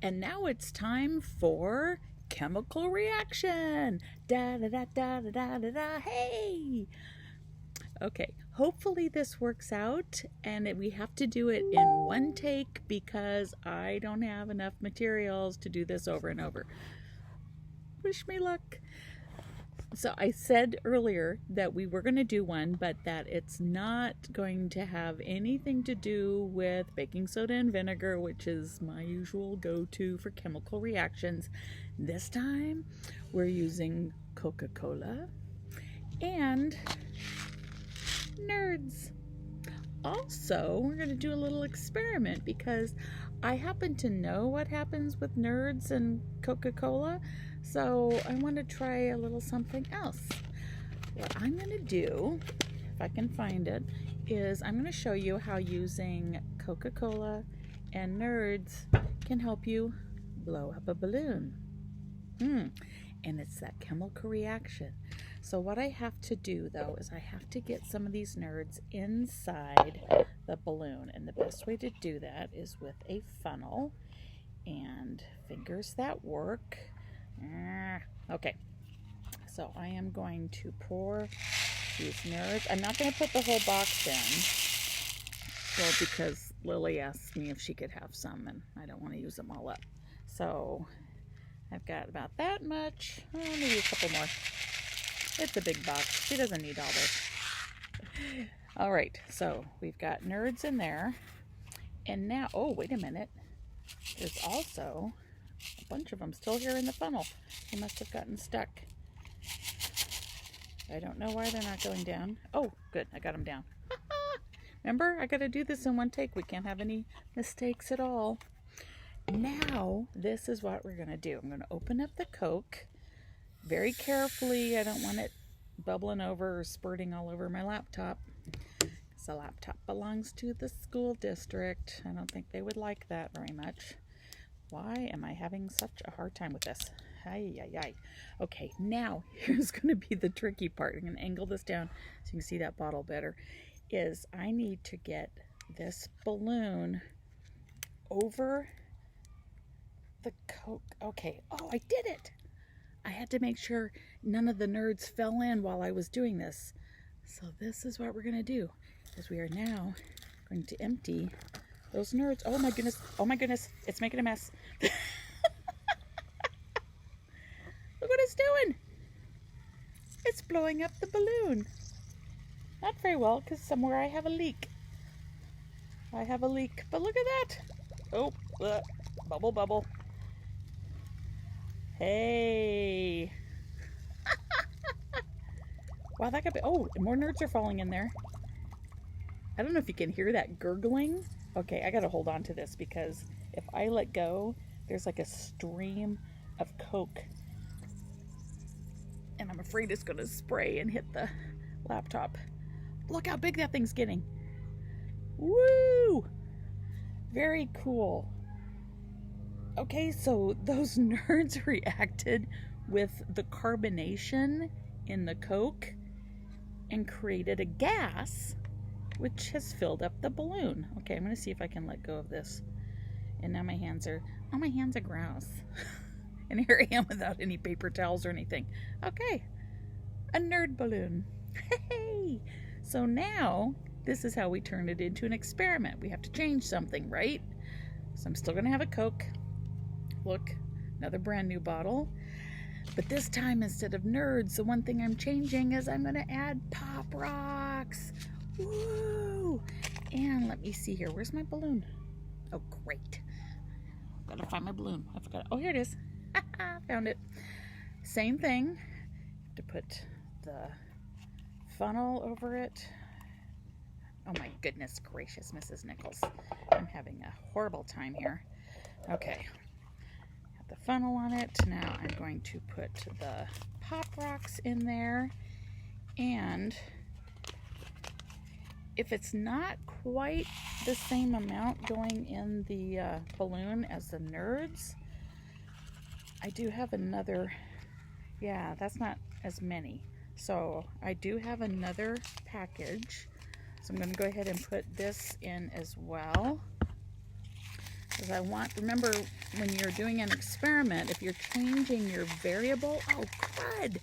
And now it's time for chemical reaction. Da da da da da da da da. Hey! Okay, hopefully this works out, and we have to do it in one take because I don't have enough materials to do this over and over. Wish me luck. So I said earlier that we were going to do one, but that it's not going to have anything to do with baking soda and vinegar, which is my usual go-to for chemical reactions. This time we're using Coca-Cola and nerds. Also, we're going to do a little experiment because I happen to know what happens with nerds and Coca-Cola, so I want to try a little something else. What I'm going to do, if I can find it, is I'm going to show you how using Coca-Cola and nerds can help you blow up a balloon. And it's that chemical reaction. So what I have to do, though, is I have to get some of these nerds inside the balloon. And the best way to do that is with a funnel and fingers that work. Okay, so I am going to pour these nerds. I'm not going to put the whole box in, well, because Lily asked me if she could have some, and I don't want to use them all up. So I've got about that much, maybe a couple more. It's a big box. She doesn't need all this. All right, so we've got nerds in there. And now, oh, wait a minute. There's also a bunch of them still here in the funnel. They must have gotten stuck. I don't know why they're not going down. Oh, good, I got them down. Remember, I got to do this in one take. We can't have any mistakes at all. Now, this is what we're going to do. I'm going to open up the Coke very carefully. I don't want it bubbling over or spurting all over my laptop. Because the laptop belongs to the school district. I don't think they would like that very much. Why am I having such a hard time with this? Ay, ay, ay. Okay, now here's going to be the tricky part. I'm going to angle this down so you can see that bottle better. Is I need to get this balloon over the Coke. Okay, oh, I did it. I had to make sure none of the nerds fell in while I was doing this. So this is what we're going to do, is we are now going to empty those nerds. Oh my goodness, it's making a mess. Look what it's doing. It's blowing up the balloon. Not very well, because somewhere I have a leak. But look at that. Oh, bubble, bubble. Hey. Wow, that could be, oh, more nerds are falling in there. I don't know if you can hear that gurgling. Okay, I gotta hold on to this because if I let go, there's like a stream of Coke. And I'm afraid it's gonna spray and hit the laptop. Look how big that thing's getting. Woo! Very cool. Okay, so those nerds reacted with the carbonation in the Coke and created a gas which has filled up the balloon. Okay, I'm going to see if I can let go of this. And now my hands are gross. And here I am without any paper towels or anything. Okay, a nerd balloon. Hey! So now, this is how we turn it into an experiment. We have to change something, right? So I'm still going to have a Coke. Look, another brand new bottle. But this time, instead of nerds, the one thing I'm changing is I'm going to add Pop Rocks. Woo! And let me see here. Where's my balloon? Oh, great. Gotta find my balloon. I forgot. Oh, here it is. Found it. Same thing. Have to put the funnel over it. Oh my goodness gracious, Mrs. Nichols. I'm having a horrible time here. Okay. Got the funnel on it. Now I'm going to put the Pop Rocks in there. And if it's not quite the same amount going in the balloon as the nerds, I do have another, yeah, that's not as many. So I do have another package. So I'm going to go ahead and put this in as well. Because I want, remember, when you're doing an experiment, if you're changing your variable, oh crud!